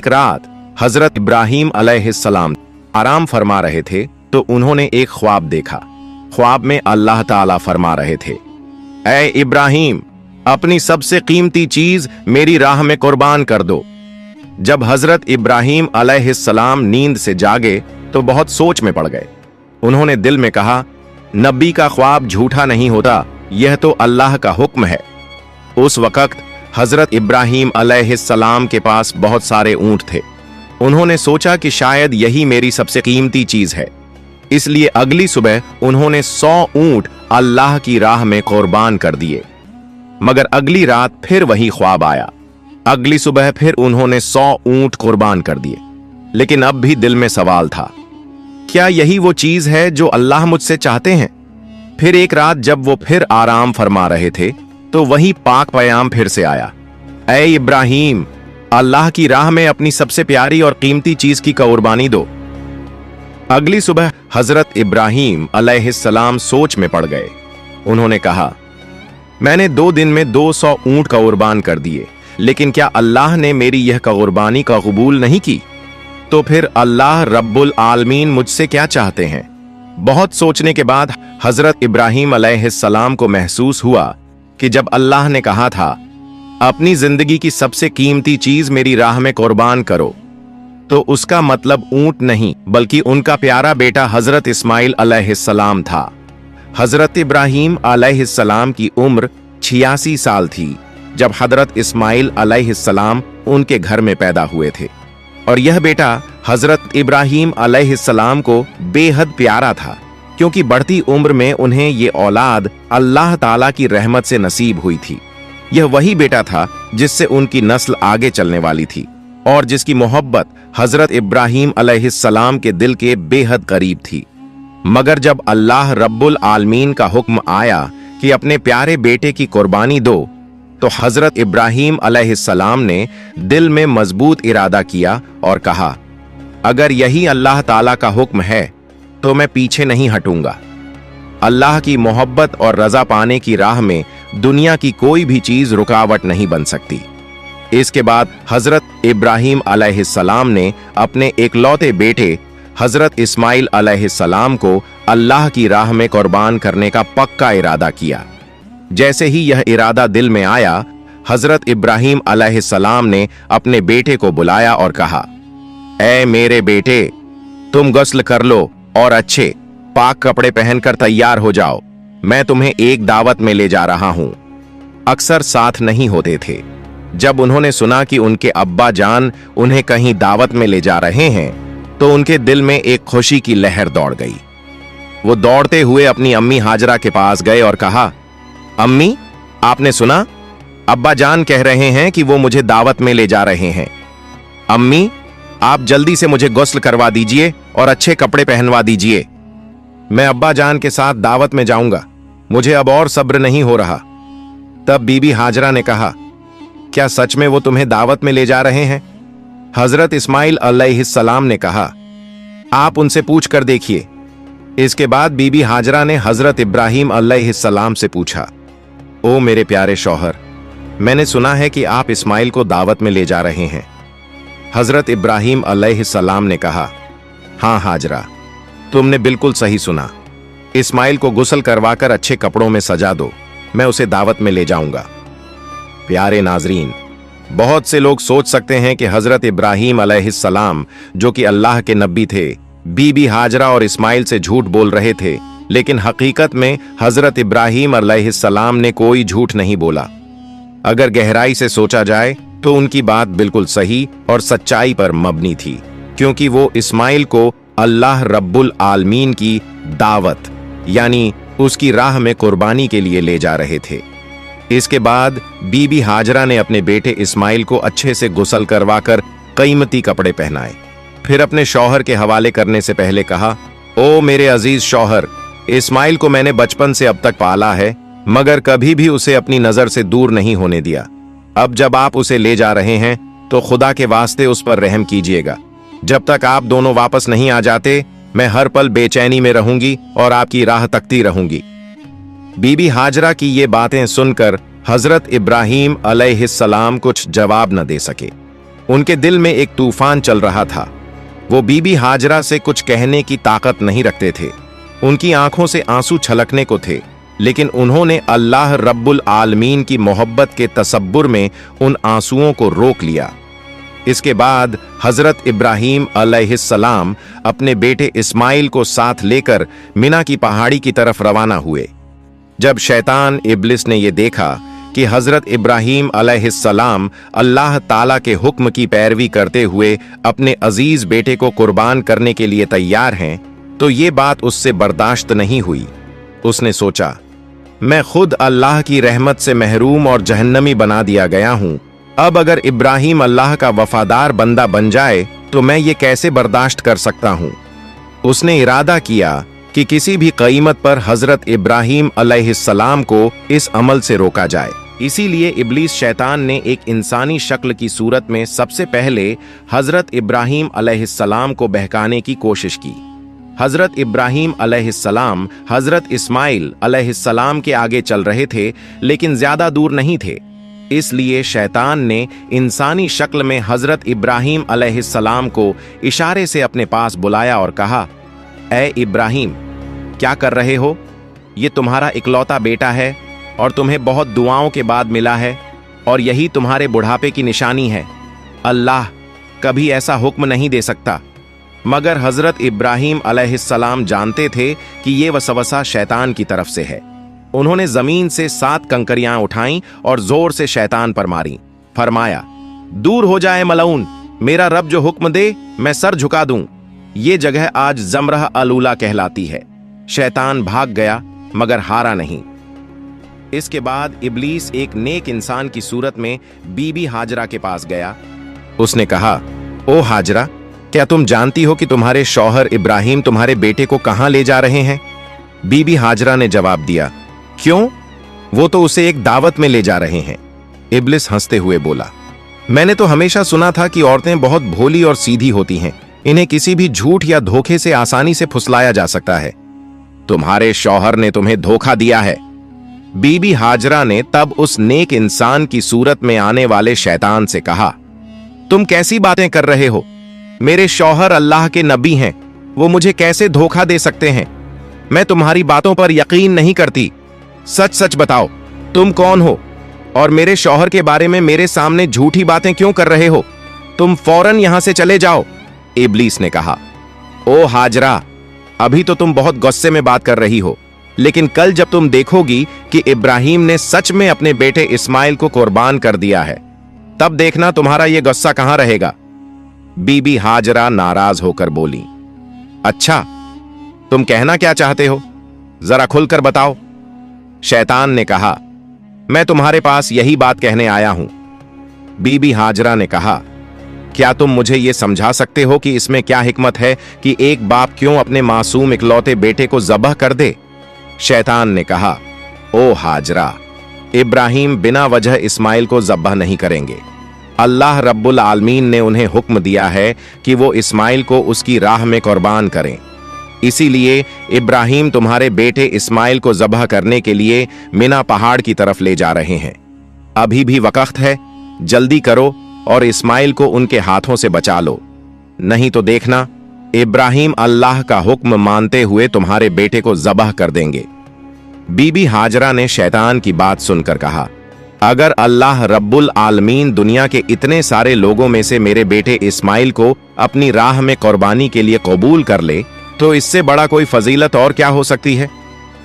एक रात हजरत इब्राहीम अलैहिस्सलाम आराम फरमा रहे थे तो उन्होंने एक ख्वाब देखा। ख्वाब में अल्लाह ताला फरमा रहे थे, ऐ इब्राहीम, अपनी सबसे कीमती चीज मेरी राह में कुर्बान कर दो। जब हजरत इब्राहीम अलैहिस्सलाम नींद से जागे तो बहुत सोच में पड़ गए। उन्होंने दिल में कहा, नबी का ख्वाब झूठा नहीं होता, यह तो अल्लाह का हुक्म है। उस वक्त हजरत इब्राहीम अलैहिस्सलाम के पास बहुत सारे ऊंट थे। उन्होंने सोचा कि शायद यही मेरी सबसे कीमती चीज है, इसलिए अगली सुबह उन्होंने 100 ऊंट अल्लाह की राह में कुर्बान कर दिए। मगर अगली रात फिर वही ख्वाब आया। अगली सुबह फिर उन्होंने 100 ऊंट कुर्बान कर दिए। लेकिन अब भी दिल में सवाल था, क्या यही वो चीज है जो अल्लाह मुझसे चाहते हैं? फिर एक रात जब वो फिर आराम फरमा रहे थे तो वही पाक पयाम फिर से आया, ऐ इब्राहीम, अल्लाह की राह में अपनी सबसे प्यारी और कीमती चीज की कुर्बानी दो। अगली सुबह हजरत इब्राहीम अलैहिस्सलाम सोच में पड़ गए। उन्होंने कहा, मैंने 2 दिन में 200 ऊंट कुर्बान कर दिए, लेकिन क्या अल्लाह ने मेरी यह कुर्बानी का कबूल नहीं की? तो फिर अल्लाह रब्बुल आलमीन मुझसे क्या चाहते हैं? बहुत सोचने के बाद हजरत इब्राहीम अलैहिस्सलाम को महसूस हुआ कि जब अल्लाह ने कहा था, अपनी जिंदगी की सबसे कीमती चीज मेरी राह में कुर्बान करो, तो उसका मतलब ऊंट नहीं बल्कि उनका प्यारा बेटा हजरत इस्माइल अलैहिस्सलाम था। हजरत इब्राहीम अलैहिस्सलाम की उम्र 86 साल थी जब हजरत इस्माइल अलैहिस्सलाम उनके घर में पैदा हुए थे, और यह बेटा हजरत इब्राहीम अलैहिस्सलाम को बेहद प्यारा था, क्योंकि बढ़ती उम्र में उन्हें ये औलाद अल्लाह ताला की रहमत से नसीब हुई थी। यह वही बेटा था जिससे उनकी नस्ल आगे चलने वाली थी और जिसकी मोहब्बत हजरत इब्राहीम अलैहिस्सलाम के दिल के बेहद करीब थी। मगर जब अल्लाह रब्बुल आलमीन का हुक्म आया कि अपने प्यारे बेटे की कुर्बानी दो, तो हजरत इब्राहीम अलैहिस्सलाम ने दिल में मजबूत इरादा किया और कहा, अगर यही अल्लाह ताला का हुक्म है तो मैं पीछे नहीं हटूंगा। अल्लाह की मोहब्बत और रजा पाने की राह में दुनिया की कोई भी चीज रुकावट नहीं बन सकती। इसके बाद हजरत इब्राहीम अलैहिस्सलाम ने अपने इकलौते बेटे हजरत इस्माइल अलैहिस्सलाम को अल्लाह की राह में कुर्बान करने का पक्का इरादा किया। जैसे ही यह इरादा दिल में आया, हजरत इब्राहीम अलैहिस्सलाम ने अपने बेटे को बुलाया और कहा, ऐ मेरे बेटे, तुम गुस्ल कर लो और अच्छे पाक कपड़े पहनकर तैयार हो जाओ। मैं तुम्हें एक दावत में ले जा रहा हूं। अक्सर साथ नहीं होते थे। जब उन्होंने सुना कि उनके अब्बा जान उन्हें कहीं दावत में ले जा रहे हैं तो उनके दिल में एक खुशी की लहर दौड़ गई। वो दौड़ते हुए अपनी अम्मी हाजरा के पास गए और कहा, अम्मी, आपने सुना? अब्बा जान कह रहे हैं कि वो मुझे दावत में ले जा रहे हैं। अम्मी, आप जल्दी से मुझे गुस्ल करवा दीजिए और अच्छे कपड़े पहनवा दीजिए। मैं अब्बा जान के साथ दावत में जाऊंगा, मुझे अब और सब्र नहीं हो रहा। तब बीबी हाजरा ने कहा, क्या सच में वो तुम्हें दावत में ले जा रहे हैं? हजरत इस्माइल अलैहिस्सलाम ने कहा, आप उनसे पूछ कर देखिए। इसके बाद बीबी हाजरा ने हजरत इब्राहीम अलैहिस्सलाम से पूछा, ओ मेरे प्यारे शौहर, मैंने सुना है कि आप इस्माइल को दावत में ले जा रहे हैं। हजरत इब्राहीम अलैहिस्सलाम ने कहा, हाँ हाजरा, तुमने बिल्कुल सही सुना। इस्माइल को गुस्ल करवाकर अच्छे कपड़ों में सजा दो, मैं उसे दावत में ले जाऊंगा। प्यारे नाजरीन, बहुत से लोग सोच सकते हैं कि हजरत इब्राहीम अलैहिस्सलाम, जो कि अल्लाह के नबी थे, बीबी हाजरा और इस्माइल से झूठ बोल रहे थे, लेकिन हकीकत में हजरत इब्राहीम अलैहिस्सलाम ने कोई झूठ नहीं बोला। अगर गहराई से सोचा जाए तो उनकी बात बिल्कुल सही और सच्चाई पर मबनी थी, क्योंकि वो इस्माइल को अल्लाह रब्बुल आलमीन की दावत यानी उसकी राह में कुर्बानी के लिए ले जा रहे थे। इसके बाद बीबी हाजरा ने अपने बेटे इस्माइल को अच्छे से गुस्ल करवाकर कीमती कपड़े पहनाए। फिर अपने शौहर के हवाले करने से पहले कहा, ओ मेरे अजीज शौहर, इस्माइल को मैंने बचपन से अब तक पाला है, मगर कभी भी उसे अपनी नजर से दूर नहीं होने दिया। अब जब आप उसे ले जा रहे हैं तो खुदा के वास्ते उस पर रहम कीजिएगा। जब तक आप दोनों वापस नहीं आ जाते, मैं हर पल बेचैनी में रहूंगी और आपकी राह तकती रहूंगी। बीबी हाजरा की ये बातें सुनकर हजरत इब्राहीम अलैहिस्सलाम कुछ जवाब न दे सके। उनके दिल में एक तूफान चल रहा था। वो बीबी हाजरा से कुछ कहने की ताकत नहीं रखते थे। उनकी आंखों से आंसू छलकने को थे, लेकिन उन्होंने अल्लाह रब्बुल आलमीन की मोहब्बत के तसब्बुर में उन आंसुओं को रोक लिया। इसके बाद हजरत इब्राहीम अलैहिस्सलाम अपने बेटे इस्माइल को साथ लेकर मिना की पहाड़ी की तरफ रवाना हुए। जब शैतान इब्लिस ने यह देखा कि हजरत इब्राहीम अलैहिस्सलाम अल्लाह ताला के हुक्म की पैरवी करते हुए अपने अजीज बेटे को कुर्बान करने के लिए तैयार हैं, तो ये बात उससे बर्दाश्त नहीं हुई। उसने सोचा, मैं खुद अल्लाह की रहमत से महरूम और जहन्नमी बना दिया गया हूं। अब अगर इब्राहीम अल्लाह का वफादार बंदा बन जाए तो मैं ये कैसे बर्दाश्त कर सकता हूं। उसने इरादा किया कि किसी भी कीमत पर हजरत इब्राहीम अलैहिस्सलाम को इस अमल से रोका जाए। इसीलिए इब्लीस शैतान ने एक इंसानी शक्ल की सूरत में सबसे पहले हजरत इब्राहीम अलैहिस्सलाम को बहकाने की कोशिश की। हजरत इब्राहीम अलैहिस्सलाम हजरत इस्माइल अलैहिस्सलाम के आगे चल रहे थे, लेकिन ज्यादा दूर नहीं थे। इसलिए शैतान ने इंसानी शक्ल में हजरत इब्राहीम अलैहिस्सलाम को इशारे से अपने पास बुलाया और कहा, ऐ इब्राहीम, क्या कर रहे हो? ये तुम्हारा इकलौता बेटा है और तुम्हें बहुत दुआओं के बाद मिला है, और यही तुम्हारे बुढ़ापे की निशानी है। अल्लाह कभी ऐसा हुक्म नहीं दे सकता। मगर हजरत इब्राहीम अलैहिस्सलाम जानते थे कि ये वसवसा शैतान की तरफ से है। उन्होंने जमीन से 7 कंकरियां उठाईं और जोर से शैतान पर मारी। फरमाया, दूर हो जाए मलऊन, मेरा रब जो हुक्म दे मैं सर झुका दूं। ये जगह आज जमरह अलूला कहलाती है। शैतान भाग गया मगर हारा नहीं। इसके बाद इब्लीस एक नेक इंसान की सूरत में बीबी हाजरा के पास गया। उसने कहा, ओ हाजरा, क्या तुम जानती हो कि तुम्हारे शौहर इब्राहीम तुम्हारे बेटे को कहां ले जा रहे हैं? बीबी हाजरा ने जवाब दिया, क्यों? वो तो उसे एक दावत में ले जा रहे हैं। इब्लिस हंसते हुए बोला, मैंने तो हमेशा सुना था कि औरतें बहुत भोली और सीधी होती हैं। इन्हें किसी भी झूठ या धोखे से आसानी से फुसलाया जा सकता है। तुम्हारे शौहर ने तुम्हें धोखा दिया है। बीबी हाजरा ने तब उस नेक इंसान की सूरत में आने वाले शैतान से कहा, तुम कैसी बातें कर रहे हो? मेरे शौहर अल्लाह के नबी हैं, वो मुझे कैसे धोखा दे सकते हैं? मैं तुम्हारी बातों पर यकीन नहीं करती। सच सच बताओ, तुम कौन हो और मेरे शौहर के बारे में मेरे सामने झूठी बातें क्यों कर रहे हो? तुम फौरन यहां से चले जाओ। इब्लीस ने कहा, ओ हाजरा, अभी तो तुम बहुत गुस्से में बात कर रही हो, लेकिन कल जब तुम देखोगी कि इब्राहीम ने सच में अपने बेटे इस्माइल को कुर्बान कर दिया है, तब देखना तुम्हारा यह गुस्सा कहां रहेगा। बीबी हाजरा नाराज होकर बोली, अच्छा, तुम कहना क्या चाहते हो? जरा खुलकर बताओ। शैतान ने कहा, मैं तुम्हारे पास यही बात कहने आया हूं। बीबी हाजरा ने कहा, क्या तुम मुझे यह समझा सकते हो कि इसमें क्या हिकमत है कि एक बाप क्यों अपने मासूम इकलौते बेटे को ज़बह कर दे? शैतान ने कहा, ओ हाजरा, इब्राहीम बिना वजह इस्माइल को ज़बह नहीं करेंगे। अल्लाह रब्बुल आलमीन ने उन्हें हुक्म दिया है कि वो इस्माइल को उसकी राह में कुर्बान करें। इसीलिए इब्राहीम तुम्हारे बेटे इस्माइल को ज़बह करने के लिए मिना पहाड़ की तरफ ले जा रहे हैं। अभी भी वक्त है, जल्दी करो और इस्माइल को उनके हाथों से बचा लो, नहीं तो देखना इब्राहीम अल्लाह का हुक्म मानते हुए तुम्हारे बेटे को ज़बह कर देंगे। बीबी हाजरा ने शैतान की बात सुनकर कहा, अगर अल्लाह रब्बुल आलमीन दुनिया के इतने सारे लोगों में से मेरे बेटे इस्माइल को अपनी राह में कुर्बानी के लिए कबूल कर ले, तो इससे बड़ा कोई फजीलत और क्या हो सकती है?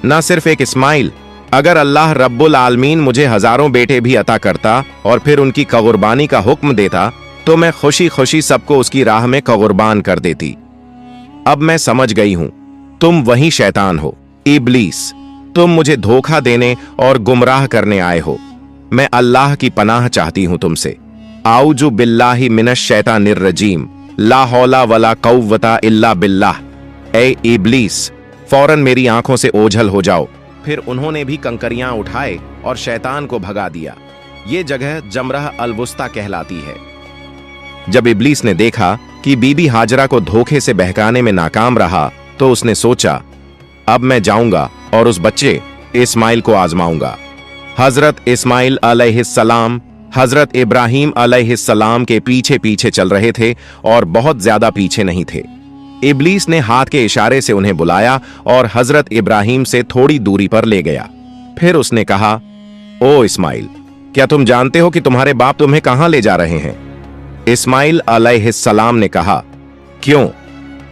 न सिर्फ एक इस्माइल, अगर अल्लाह रब्बुल आलमीन मुझे हजारों बेटे भी अता करता और फिर उनकी कुर्बानी का हुक्म देता, तो मैं खुशी खुशी सबको उसकी राह में कुर्बान कर देती। अब मैं समझ गई हूं, तुम वही शैतान हो, इब्लीस। तुम मुझे धोखा देने और गुमराह करने आए हो। मैं अल्लाह की पनाह चाहती हूं तुमसे। आऊजु बिल्लाहि मिनश शैतानिर रजीम, ला हौला वला कव्वता इल्ला बिल्लाह। ए इब्लीस, फौरन मेरी आंखों से ओझल हो जाओ। फिर उन्होंने भी कंकरियां उठाए और शैतान को भगा दिया। ये जगह जमरह अलवुस्ता कहलाती है। जब इब्लीस ने देखा कि बीबी हाजरा को धोखे से बहकाने में नाकाम रहा, तो उसने सोचा, अब मैं जाऊंगा और उस बच्चे इस्माइल को आजमाऊंगा। हजरत इस्माइल अलैहिस्सलाम हजरत इब्राहीम अलैहिस्सलाम के पीछे पीछे चल रहे थे और बहुत ज्यादा पीछे नहीं थे। इब्लीस ने हाथ के इशारे से उन्हें बुलाया और हजरत इब्राहीम से थोड़ी दूरी पर ले गया। फिर उसने कहा, ओ इस्माइल, क्या तुम जानते हो कि तुम्हारे बाप तुम्हें कहां ले जा रहे हैं? इस्माइल अलैहिस्सलाम ने कहा, क्यों,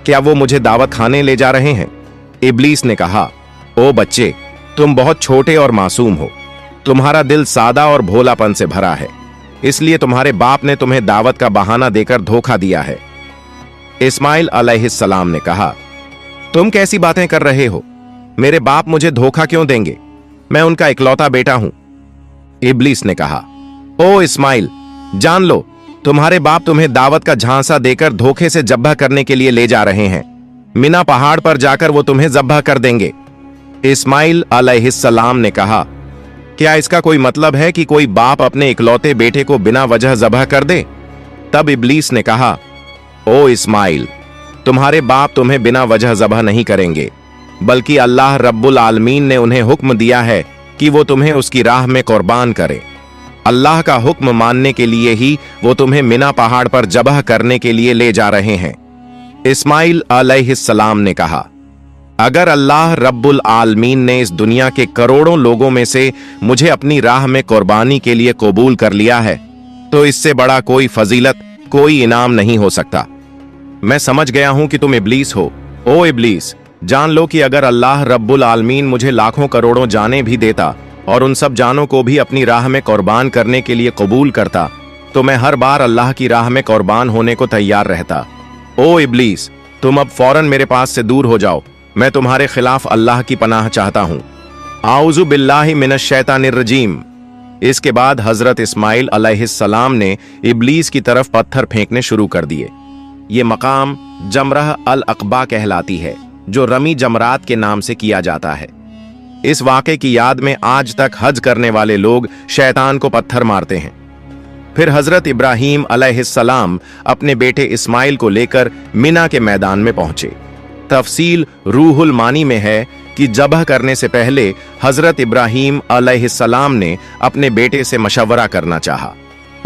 क्या वो मुझे दावत खाने ले जा रहे हैं? इब्लीस ने कहा, ओ बच्चे, तुम बहुत छोटे और मासूम हो, तुम्हारा दिल सादा और भोलापन से भरा है, इसलिए तुम्हारे बाप ने तुम्हें दावत का बहाना देकर धोखा दिया है। इस्माइल अलैहिस्सलाम ने कहा, तुम कैसी बातें कर रहे हो? मेरे बाप मुझे धोखा क्यों देंगे? मैं उनका इकलौता बेटा हूं। इब्लीस ने कहा, ओ इस्माइल, जान लो, तुम्हारे बाप तुम्हें दावत का झांसा देकर धोखे से जब्बा करने के लिए ले जा रहे हैं। मिना पहाड़ पर जाकर वो तुम्हें जब्बा कर देंगे। इस्माइल अलैहिस्सलाम ने कहा, क्या इसका कोई मतलब है कि कोई बाप अपने इकलौते बेटे को बिना वजह जब्ह कर दे? तब इब्लीस ने कहा, ओ इस्माइल, तुम्हारे बाप तुम्हें बिना वजह जब्ह नहीं करेंगे, बल्कि अल्लाह रब्बुल आलमीन ने उन्हें हुक्म दिया है कि वो तुम्हें उसकी राह में कुर्बान करे। अल्लाह का हुक्म मानने के लिए ही वो तुम्हें मिना पहाड़ पर जबह करने के लिए ले जा रहे हैं। इस्माइल अलैहिस्सलाम ने कहा, अगर अल्लाह रब्बुल आलमीन ने इस दुनिया के करोड़ों लोगों में से मुझे अपनी राह में कुर्बानी के लिए कबूल कर लिया है, तो इससे बड़ा कोई फजीलत, कोई इनाम नहीं हो सकता। मैं समझ गया हूं कि तुम इब्लीस हो। ओ इब्लीस, जान लो कि अगर अल्लाह रब्बुल आलमीन मुझे लाखों करोड़ों जानें भी देता और उन सब जानों को भी अपनी राह में कुर्बान करने के लिए कबूल करता, तो मैं हर बार अल्लाह की राह में कुर्बान होने को तैयार रहता। ओ इब्लीस, तुम अब फौरन मेरे पास से दूर हो जाओ, मैं तुम्हारे खिलाफ अल्लाह की पनाह चाहता हूं। आऊज़ु बिल्लाहि मिनश शैतानिर रजीम। इसके बाद हजरत इस्माइल अलैहिस्सलाम ने इब्लीस की तरफ पत्थर फेंकने शुरू कर दिए। ये मकाम जमरह अल अक़बा कहलाती है, जो रमी जमरात के नाम से किया जाता है। इस वाक़े की याद में आज तक हज करने वाले लोग शैतान को पत्थर मारते हैं। फिर हजरत इब्राहीम अलैहिस्सलाम अपने बेटे इस्माइल को लेकर मिना के मैदान में पहुंचे। तफसील रूहुल मानी में है कि जबह करने से पहले हजरत इब्राहीम अलैहिस्सलाम ने अपने बेटे से मशवरा करना चाहा।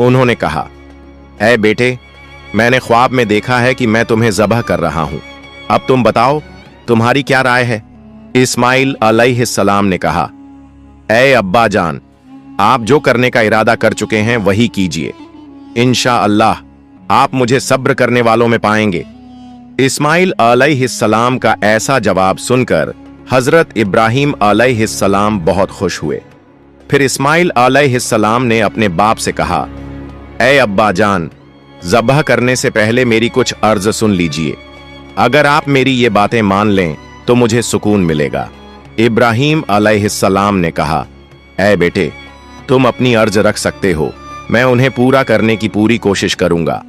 उन्होंने कहा, ऐ बेटे, मैंने ख्वाब में देखा है कि मैं तुम्हें जबह कर रहा हूं, अब तुम बताओ तुम्हारी क्या राय है? इस्माइल अलैहिस्सलाम ने कहा, ऐ अब्बा जान, आप जो करने का इरादा कर चुके हैं वही कीजिए, इंशाअल्लाह आप मुझे सब्र करने वालों में पाएंगे। इस्माइल अलैहिस्सलाम का ऐसा जवाब सुनकर हजरत इब्राहीम अलैहिस्सलाम बहुत खुश हुए। फिर इस्माइल अलैहिस्सलाम ने अपने बाप से कहा, ऐ अब्बा जान, ज़बह करने से पहले मेरी कुछ अर्ज सुन लीजिए। अगर आप मेरी ये बातें मान लें तो मुझे सुकून मिलेगा। इब्राहीम अलैहिस्सलाम ने कहा, ऐ बेटे, तुम अपनी अर्ज रख सकते हो, मैं उन्हें पूरा करने की पूरी कोशिश करूंगा।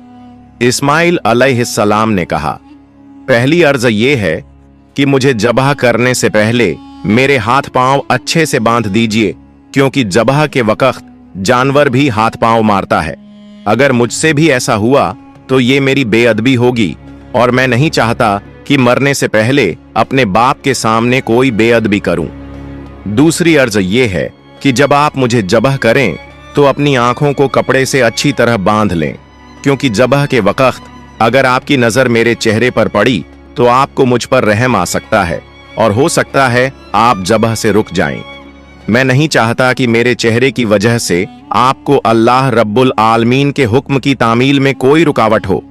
इस्माइल अलैहिस्सलाम ने कहा, पहली अर्ज ये है कि मुझे जबह करने से पहले मेरे हाथ पांव अच्छे से बांध दीजिए, क्योंकि जबह के वक्त जानवर भी हाथ पांव मारता है। अगर मुझसे भी ऐसा हुआ तो ये मेरी बेअदबी होगी और मैं नहीं चाहता कि मरने से पहले अपने बाप के सामने कोई बेअदबी करूं। दूसरी अर्ज ये है कि जब आप मुझे जबह करें तो अपनी आंखों को कपड़े से अच्छी तरह बांध लें, क्योंकि जबह के वक्त अगर आपकी नजर मेरे चेहरे पर पड़ी तो आपको मुझ पर रहम आ सकता है और हो सकता है आप जबह से रुक जाएं। मैं नहीं चाहता कि मेरे चेहरे की वजह से आपको अल्लाह रब्बुल आलमीन के हुक्म की तामील में कोई रुकावट हो।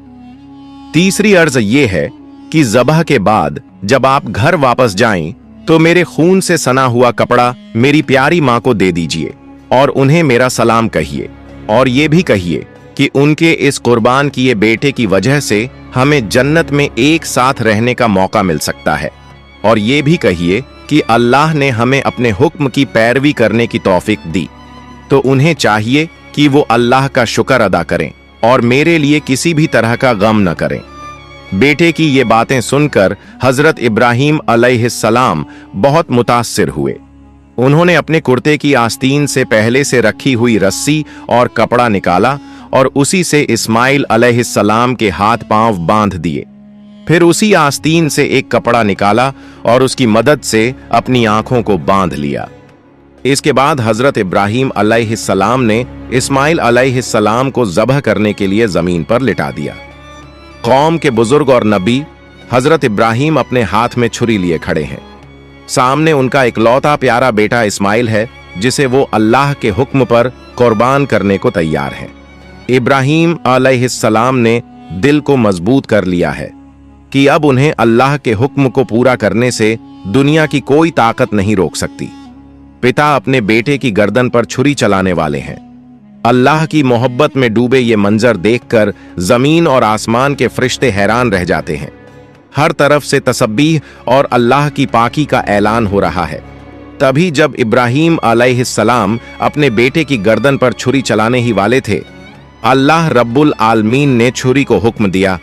तीसरी अर्ज ये है कि ज़बह के बाद जब आप घर वापस जाएं तो मेरे खून से सना हुआ कपड़ा मेरी प्यारी माँ को दे दीजिए और उन्हें मेरा सलाम कहिए, और ये भी कहिए कि उनके इस कुर्बान किए बेटे की वजह से हमें जन्नत में एक साथ रहने का मौका मिल सकता है, और ये भी कहिए कि अल्लाह ने हमें अपने हुक्म की पैरवी करने की तौफीक दी, तो उन्हें चाहिए कि वो अल्लाह का शुक्र अदा करें और मेरे लिए किसी भी तरह का गम न करें। बेटे की ये बातें सुनकर हजरत इब्राहीम अलैहिस्सलाम बहुत मुतासिर हुए। उन्होंने अपने कुर्ते की आस्तीन से पहले से रखी हुई रस्सी और कपड़ा निकाला और उसी से इस्माइल अलैहिस्सलाम के हाथ पांव बांध दिए। फिर उसी आस्तीन से एक कपड़ा निकाला और उसकी मदद से अपनी आंखों को बांध लिया। इसके बाद हजरत इब्राहीम अलैहिस्सलाम ने इस्माइल अलैहिस्सलाम को ज़बह करने के लिए जमीन पर लिटा दिया। कौम के बुजुर्ग और नबी हजरत इब्राहीम अपने हाथ में छुरी लिए खड़े हैं। सामने उनका इकलौता प्यारा बेटा इस्माइल है, जिसे वो अल्लाह के हुक्म पर कुर्बान करने को तैयार हैं। इब्राहीम अलैहिस्सलाम ने दिल को मजबूत कर लिया है कि अब उन्हें अल्लाह के हुक्म को पूरा करने से दुनिया की कोई ताकत नहीं रोक सकती। पिता अपने बेटे की गर्दन पर छुरी चलाने वाले हैं। अल्लाह की मोहब्बत में डूबे ये मंजर देखकर जमीन और आसमान के फरिश्ते हैरान रह जाते हैं। हर तरफ से तसब्बीह और अल्लाह की पाकी का ऐलान हो रहा है। तभी जब इब्राहीम अलैहिस्सलाम अपने बेटे की गर्दन पर छुरी चलाने ही वाले थे, अल्लाह रब्बुल आलमीन ने छुरी को हुक्म दिया,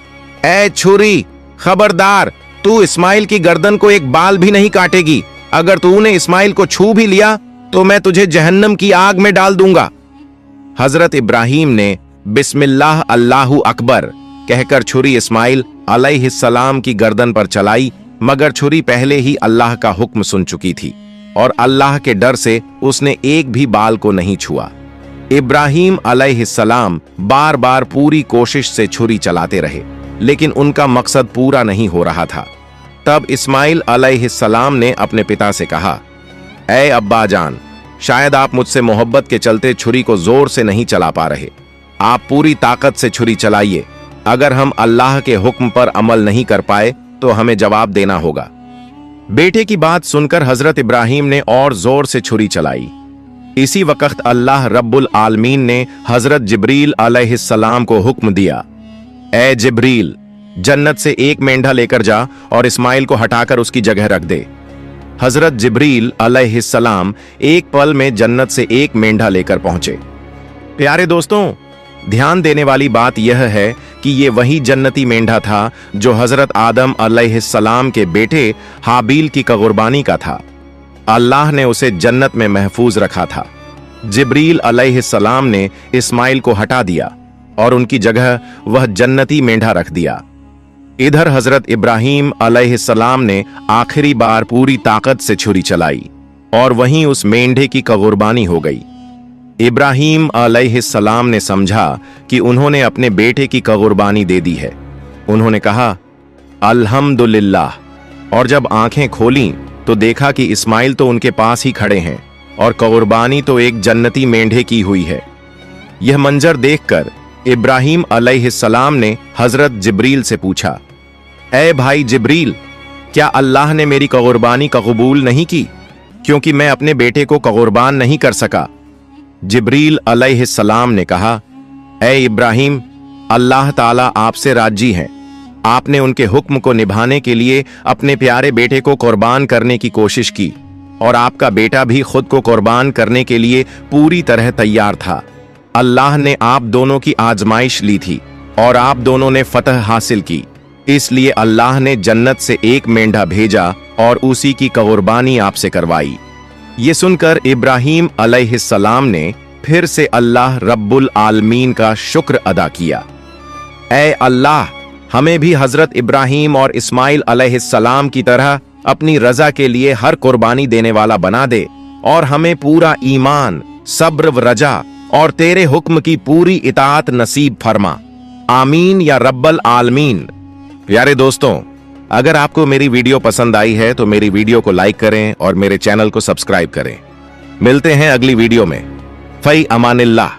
ए छुरी, खबरदार, तू इस्माइल की गर्दन को एक बाल भी नहीं काटेगी। अगर तूने इस्माइल को छू भी लिया तो मैं तुझे जहन्नम की आग में डाल दूंगा। हजरत इब्राहीम ने बिस्मिल्लाह अल्लाहु अकबर कहकर छुरी इस्माइल अलैहिस्सलाम की गर्दन पर चलाई, मगर छुरी पहले ही अल्लाह का हुक्म सुन चुकी थी और अल्लाह के डर से उसने एक भी बाल को नहीं छुआ। इब्राहीम अलैहिस्सलाम बार बार पूरी कोशिश से छुरी चलाते रहे, लेकिन उनका मकसद पूरा नहीं हो रहा था। तब इस्माइल अलैहिस्सलाम ने अपने पिता से कहा, ऐ अब्बा जान, शायद आप मुझसे मोहब्बत के चलते छुरी को जोर से नहीं चला पा रहे। आप पूरी ताकत से छुरी चलाइए। अगर हम अल्लाह के हुक्म पर अमल नहीं कर पाए तो हमें जवाब देना होगा। बेटे की बात सुनकर हजरत इब्राहीम ने और जोर से छुरी चलाई। इसी वक्त अल्लाह रब्बुल आलमीन ने हजरत जिब्रील अलैहिस्सलाम को हुक्म दिया, ए जिब्रील, जन्नत से एक मेंढा लेकर जा और इस्माइल को हटाकर उसकी जगह रख दे। हजरत जिब्रील अलैहिस्सलाम एक पल में जन्नत से एक मेंढा लेकर पहुंचे। प्यारे दोस्तों, ध्यान देने वाली बात यह है कि ये वही जन्नती मेंढा था जो हजरत आदम अलैहिस्सलाम के बेटे हाबील की कुर्बानी का था। अल्लाह ने उसे जन्नत में महफूज रखा था। जिब्रील अलैहिस्सलाम ने इस्माइल को हटा दिया और उनकी जगह वह जन्नती मेंढा रख दिया। इधर हजरत इब्राहीम अलैहिस्सलाम ने आखिरी बार पूरी ताकत से छुरी चलाई और वहीं उस मेंढे की कुर्बानी हो गई। इब्राहीम अलैहिस्सलाम ने समझा कि उन्होंने अपने बेटे की कुर्बानी दे दी है। उन्होंने कहा, अल्हम्दुलिल्लाह, और जब आंखें खोलीं तो देखा कि इस्माइल तो उनके पास ही खड़े हैं और कुर्बानी तो एक जन्नती मेंढे की हुई है। यह मंजर देखकर इब्राहीम अलैहिस्सलाम ने हजरत जिब्रील से पूछा, ऐ भाई जिब्रील, क्या अल्लाह ने मेरी कुर्बानी कबूल नहीं की, क्योंकि मैं अपने बेटे को कुर्बान नहीं कर सका? जिब्रील अलैहिस्सलाम ने कहा, ऐ इब्राहीम, अल्लाह ताला आपसे राजी हैं। आपने उनके हुक्म को निभाने के लिए अपने प्यारे बेटे को कुर्बान करने की कोशिश की और आपका बेटा भी खुद को कुर्बान करने के लिए पूरी तरह तैयार था। अल्लाह ने आप दोनों की आजमाइश ली थी और आप दोनों ने फतह हासिल की, इसलिए अल्लाह ने जन्नत से एक मेंढा भेजा और उसी की कुर्बानी आपसे करवाई। ये सुनकर इब्राहीम अलैहिस्सलाम ने फिर से अल्लाह रब्बुल आलमीन का शुक्र अदा किया। ऐ अल्लाह, हमें भी हजरत इब्राहीम और इस्माइल अलैहिस्सलाम की तरह अपनी रजा के लिए हर कुर्बानी देने वाला बना दे और हमें पूरा ईमान, सब्र व रजा और तेरे हुक्म की पूरी इताअत नसीब फरमा। आमीन या रब्बल आलमीन। प्यारे दोस्तों, अगर आपको मेरी वीडियो पसंद आई है तो मेरी वीडियो को लाइक करें और मेरे चैनल को सब्सक्राइब करें। मिलते हैं अगली वीडियो में। फई अमानिल्लाह।